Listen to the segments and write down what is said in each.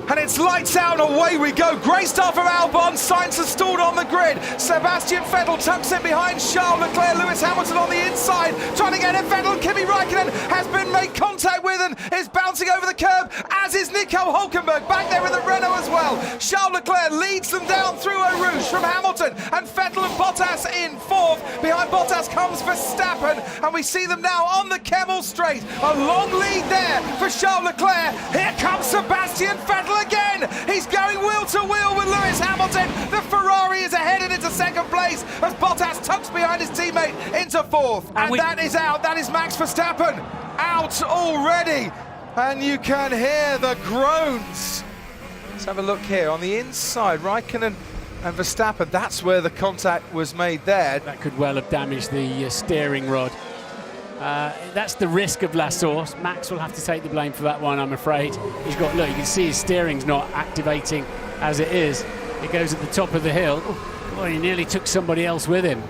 And it's lights out and away we go. Great start from Albon. Sainz has stalled on the grid. Sebastian Vettel tucks in behind Charles Leclerc. Lewis Hamilton on the inside, trying to get it. Vettel, Kimi Räikkönen has been made contact with and is bouncing over the curb, as is Nico Hülkenberg back there in the Renault as well. Charles Leclerc leads them down through Eau Rouge from Hamilton, and Vettel and Bottas in fourth. Behind Bottas comes Verstappen, and we see them now on the Kemmel Straight. A long lead there for Charles Leclerc. Here comes Sebastian Vettel again. He's going wheel to wheel with Lewis Hamilton. The Ferrari is ahead into second place as Bottas tucks behind his teammate into fourth. And that is out. That is Max Verstappen out already. And you can hear the groans. Let's have a look here on the inside. Räikkönen and Verstappen, that's where the contact was made there. That could well have damaged the steering rod. That's the risk of La Source. Max will have to take the blame for that one, I'm afraid. He's got, look, you can see his steering's not activating as it is. It goes at the top of the hill. Oh, he nearly took somebody else with him.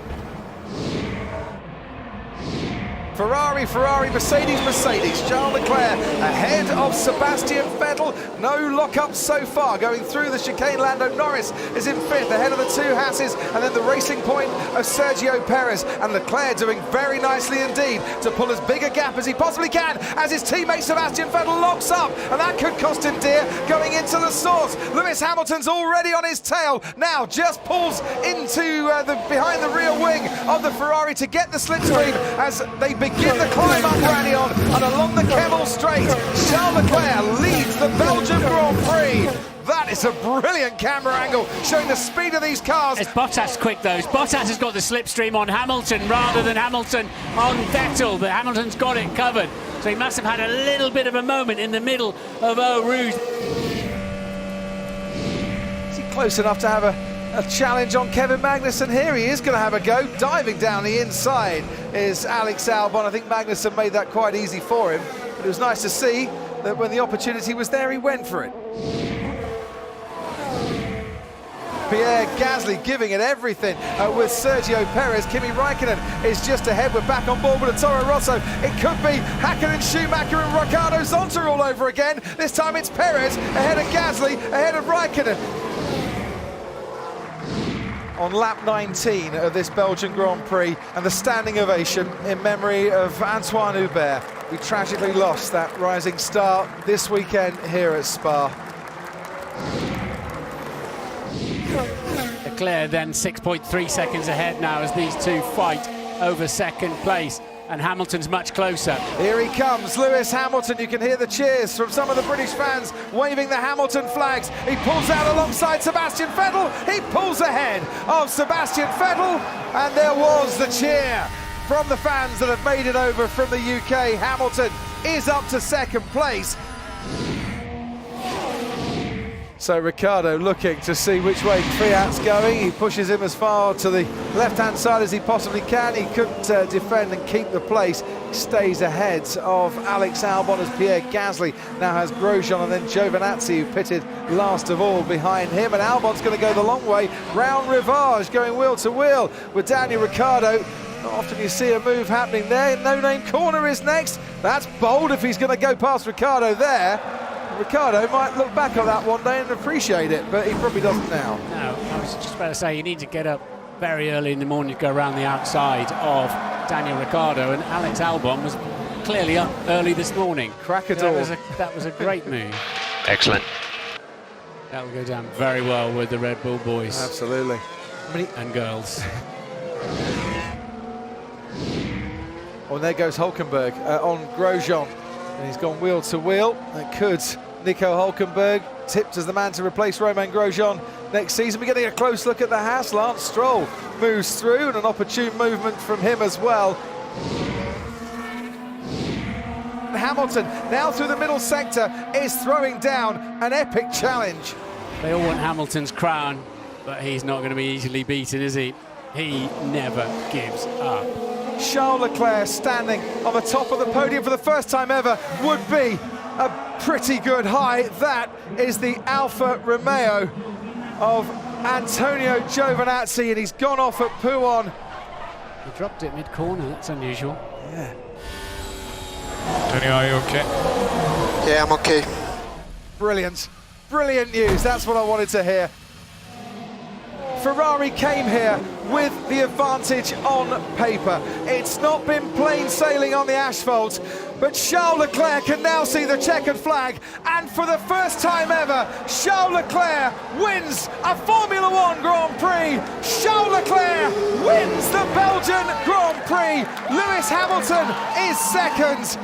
Ferrari, Mercedes. Charles Leclerc ahead of Sebastian Vettel. No lock-up so far. Going through the chicane, Lando Norris is in fifth, ahead of the two Hasses, and then the racing point of Sergio Perez. And Leclerc doing very nicely indeed to pull as big a gap as he possibly can as his teammate Sebastian Vettel locks up. And that could cost him dear going into the source. Lewis Hamilton's already on his tail. Now just pulls into behind the rear wing of the Ferrari to get the slipstream as they begin the climb up Radion and along the Kemmel Straight. Charles Leclerc leads the Belgian Grand Prix. That is a brilliant camera angle showing the speed of these cars. It's Bottas quick though. Bottas has got the slipstream on Hamilton rather than Hamilton on Vettel, but Hamilton's got it covered. So he must have had a little bit of a moment in the middle of Eau Rouge. Is he close enough to have a challenge on Kevin Magnussen? Here he is going to have a go. Diving down the inside is Alex Albon. I think Magnussen made that quite easy for him, but it was nice to see that when the opportunity was there, he went for it. Pierre Gasly giving it everything with Sergio Perez. Kimi Räikkönen is just ahead. We're back on board with a Toro Rosso. It could be Häkkinen, Schumacher and Ricciardo Zonta all over again. This time it's Perez ahead of Gasly, ahead of Räikkönen. On lap 19 of this Belgian Grand Prix, and the standing ovation in memory of Antoine Hubert. We tragically lost that rising star this weekend here at Spa. Leclerc then 6.3 seconds ahead now as these two fight over second place, and Hamilton's much closer. Here he comes, Lewis Hamilton. You can hear the cheers from some of the British fans waving the Hamilton flags. He pulls out alongside Sebastian Vettel. He pulls ahead of Sebastian Vettel, and there was the cheer from the fans that have made it over from the UK. Hamilton is up to second place. So Ricciardo looking to see which way Kvyat's going. He pushes him as far to the left-hand side as he possibly can. He couldn't defend and keep the place. He stays ahead of Alex Albon as Pierre Gasly now has Grosjean and then Giovinazzi, who pitted last of all behind him. And Albon's going to go the long way round Rivage, going wheel to wheel with Daniel Ricciardo. Not often you see a move happening there. No Name Corner is next. That's bold if he's going to go past Ricciardo there. Ricciardo might look back on that one day and appreciate it, but he probably doesn't now. No, I was just about to say, you need to get up very early in the morning to go around the outside of Daniel Ricciardo, and Alex Albon was clearly up early this morning. Crack a door. That was a great move. Excellent. That will go down very well with the Red Bull boys. Absolutely. And girls. Oh, and there goes Hülkenberg on Grosjean. And he's gone wheel to wheel. That could Nico Hülkenberg tipped as the man to replace Romain Grosjean next season. We're getting a close look at the Haas. Lance Stroll moves through, and an opportune movement from him as well. Hamilton now through the middle sector is throwing down an epic challenge. They all want Hamilton's crown, but he's not going to be easily beaten, is he? He never gives up. Charles Leclerc standing on the top of the podium for the first time ever would be a pretty good high. That is the Alfa Romeo of Antonio Giovinazzi, and he's gone off at Pouon. He dropped it mid-corner, that's unusual. Yeah. Antonio, are you okay? Yeah, I'm okay. Brilliant. Brilliant news, that's what I wanted to hear. Ferrari came here with the advantage on paper. It's not been plain sailing on the asphalt, but Charles Leclerc can now see the checkered flag, and for the first time ever, Charles Leclerc wins a Formula One Grand Prix. Charles Leclerc wins the Belgian Grand Prix. Lewis Hamilton is second.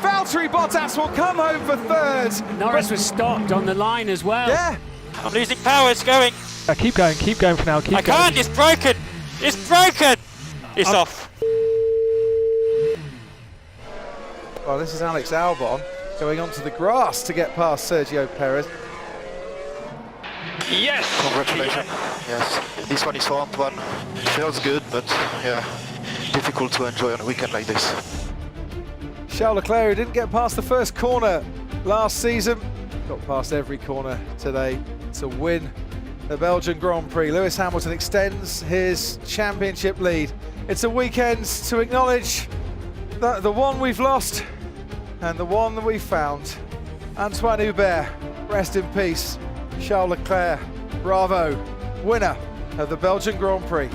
Valtteri Bottas will come home for third. Norris was stopped on the line as well. Yeah. I'm losing power, it's going. Keep going for now, keep I going. can't, it's broken! It's broken! It's off. Well, this is Alex Albon going onto the grass to get past Sergio Perez. Yes! Congratulations. Yes, this one is for Antoine. Feels good, but yeah, difficult to enjoy on a weekend like this. Charles Leclerc, who didn't get past the first corner last season, got past every corner today to win the Belgian Grand Prix. Lewis Hamilton extends his championship lead. It's a weekend to acknowledge the one we've lost and the one that we found. Antoine Hubert, rest in peace. Charles Leclerc, bravo, winner of the Belgian Grand Prix.